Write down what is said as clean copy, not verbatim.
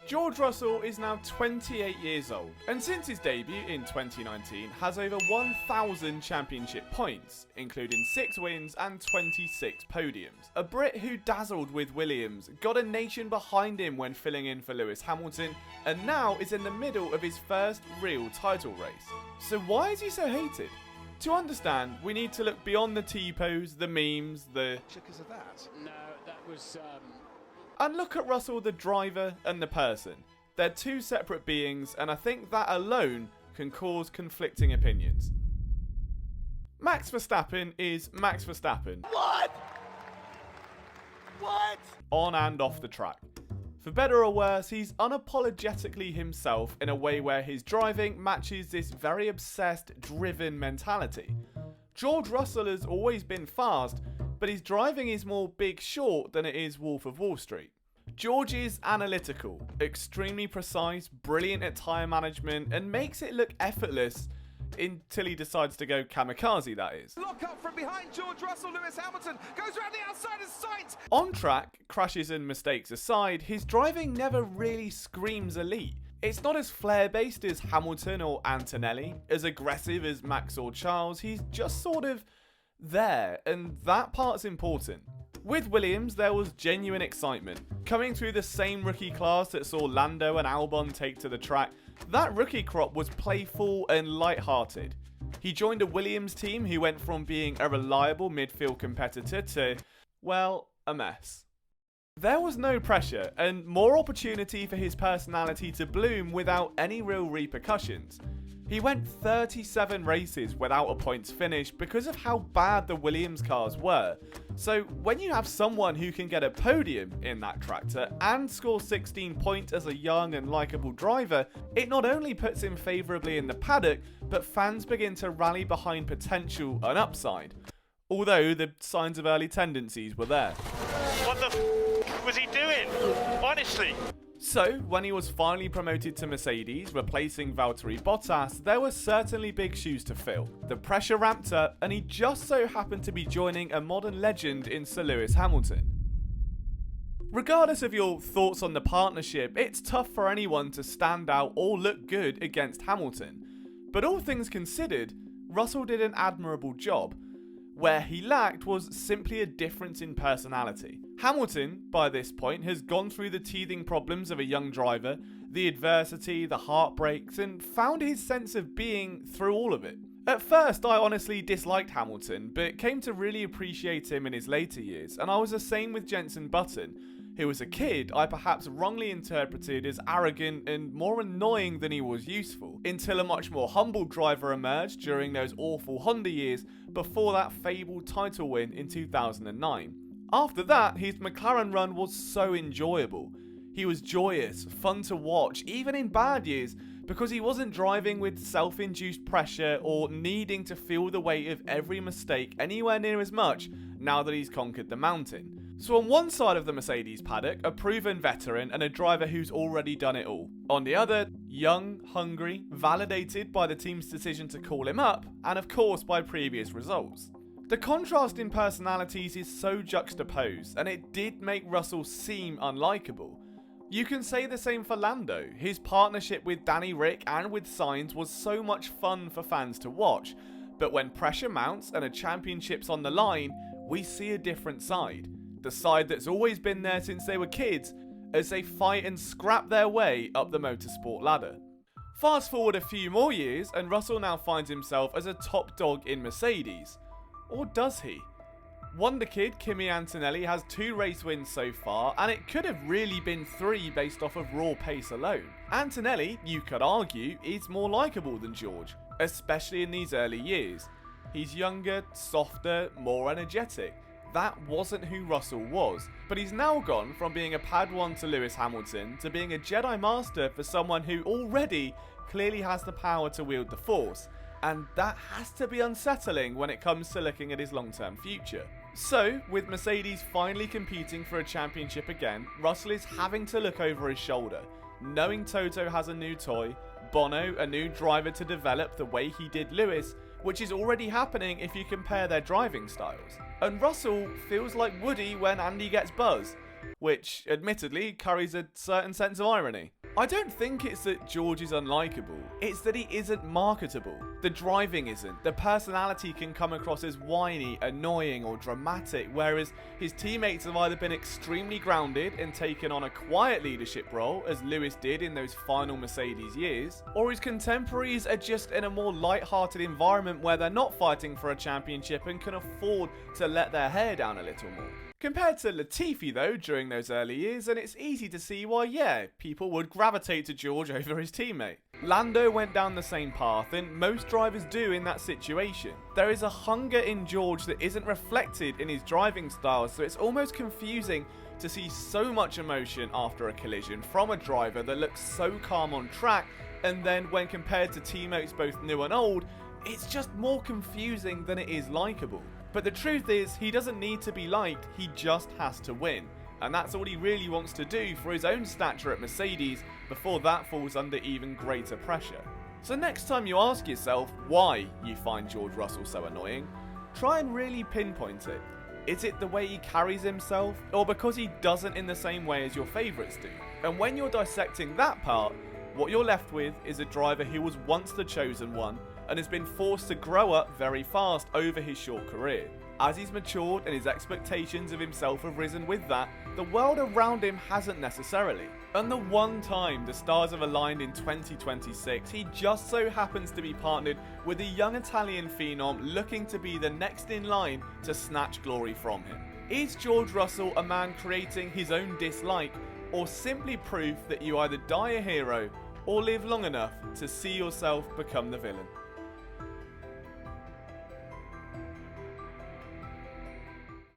George Russell is now 28 years old, and since his debut in 2019 has over 1,000 championship points, including 6 wins and 26 podiums. A Brit who dazzled with Williams, got a nation behind him when filling in for Lewis Hamilton, and now is in the middle of his first real title race. So why is he so hated? To understand, we need to look beyond the T-pose, the memes, Because of that? No, that was... and look at Russell the driver and the person. They're two separate beings, and I think that alone can cause conflicting opinions. Max Verstappen is Max Verstappen. What? What? On and off the track. For better or worse, he's unapologetically himself in a way where his driving matches this very obsessed, driven mentality. George Russell has always been fast, but his driving is more Big Short than it is Wolf of Wall Street. George is analytical, extremely precise, brilliant at tyre management, and makes it look effortless until he decides to go kamikaze, that is. Lock up from behind George Russell, Lewis Hamilton goes around the outside of sight. On track, crashes and mistakes aside, his driving never really screams elite. It's not as flair-based as Hamilton or Antonelli, as aggressive as Max or Charles. He's just sort of there, and that part's important. With Williams, there was genuine excitement. Coming through the same rookie class that saw Lando and Albon take to the track, that rookie crop was playful and light-hearted. He joined a Williams team who went from being a reliable midfield competitor to, well, a mess. There was no pressure and more opportunity for his personality to bloom without any real repercussions. He went 37 races without a points finish because of how bad the Williams cars were. So when you have someone who can get a podium in that tractor and score 16 points as a young and likeable driver, it not only puts him favourably in the paddock, but fans begin to rally behind potential and upside. Although the signs of early tendencies were there. What the was he doing? Honestly. So, when he was finally promoted to Mercedes, replacing Valtteri Bottas, there were certainly big shoes to fill. The pressure ramped up, and he just so happened to be joining a modern legend in Sir Lewis Hamilton. Regardless of your thoughts on the partnership, it's tough for anyone to stand out or look good against Hamilton. But all things considered, Russell did an admirable job. Where he lacked was simply a difference in personality. Hamilton, by this point, has gone through the teething problems of a young driver, the adversity, the heartbreaks, and found his sense of being through all of it. At first, I honestly disliked Hamilton, but came to really appreciate him in his later years, and I was the same with Jenson Button, who as a kid I perhaps wrongly interpreted as arrogant and more annoying than he was useful, until a much more humble driver emerged during those awful Honda years before that fabled title win in 2009. After that, his McLaren run was so enjoyable. He was joyous, fun to watch, even in bad years, because he wasn't driving with self-induced pressure or needing to feel the weight of every mistake anywhere near as much now that he's conquered the mountain. So on one side of the Mercedes paddock, a proven veteran and a driver who's already done it all. On the other, young, hungry, validated by the team's decision to call him up, and of course by previous results. The contrast in personalities is so juxtaposed, and it did make Russell seem unlikable. You can say the same for Lando. His partnership with Danny Ric and with Sainz was so much fun for fans to watch, but when pressure mounts and a championship's on the line, we see a different side. The side that's always been there since they were kids, as they fight and scrap their way up the motorsport ladder. Fast forward a few more years, and Russell now finds himself as a top dog in Mercedes. Or does he? Wonder Kid Kimi Antonelli has 2 race wins so far, and it could have really been 3 based off of raw pace alone. Antonelli, you could argue, is more likeable than George, especially in these early years. He's younger, softer, more energetic. That wasn't who Russell was, but he's now gone from being a Padawan to Lewis Hamilton to being a Jedi Master for someone who already clearly has the power to wield the Force, and that has to be unsettling when it comes to looking at his long-term future. So, with Mercedes finally competing for a championship again, Russell is having to look over his shoulder, knowing Toto has a new toy, Bono a new driver to develop the way he did Lewis, which is already happening if you compare their driving styles. And Russell feels like Woody when Andy gets Buzz, which admittedly carries a certain sense of irony. I don't think it's that George is unlikable, it's that he isn't marketable. The driving isn't, the personality can come across as whiny, annoying or dramatic, whereas his teammates have either been extremely grounded and taken on a quiet leadership role, as Lewis did in those final Mercedes years, or his contemporaries are just in a more light-hearted environment where they're not fighting for a championship and can afford to let their hair down a little more. Compared to Latifi though, during those early years, and it's easy to see why, yeah, people would gravitate to George over his teammate. Lando went down the same path, and most drivers do in that situation. There is a hunger in George that isn't reflected in his driving style, so it's almost confusing to see so much emotion after a collision from a driver that looks so calm on track, and then when compared to teammates both new and old, it's just more confusing than it is likeable. But the truth is, he doesn't need to be liked, he just has to win. And that's all he really wants to do for his own stature at Mercedes before that falls under even greater pressure. So next time you ask yourself why you find George Russell so annoying, try and really pinpoint it. Is it the way he carries himself, or because he doesn't in the same way as your favourites do? And when you're dissecting that part, what you're left with is a driver who was once the chosen one, and has been forced to grow up very fast over his short career. As he's matured and his expectations of himself have risen with that, the world around him hasn't necessarily. And the one time the stars have aligned in 2026, he just so happens to be partnered with a young Italian phenom looking to be the next in line to snatch glory from him. Is George Russell a man creating his own dislike, or simply proof that you either die a hero or live long enough to see yourself become the villain?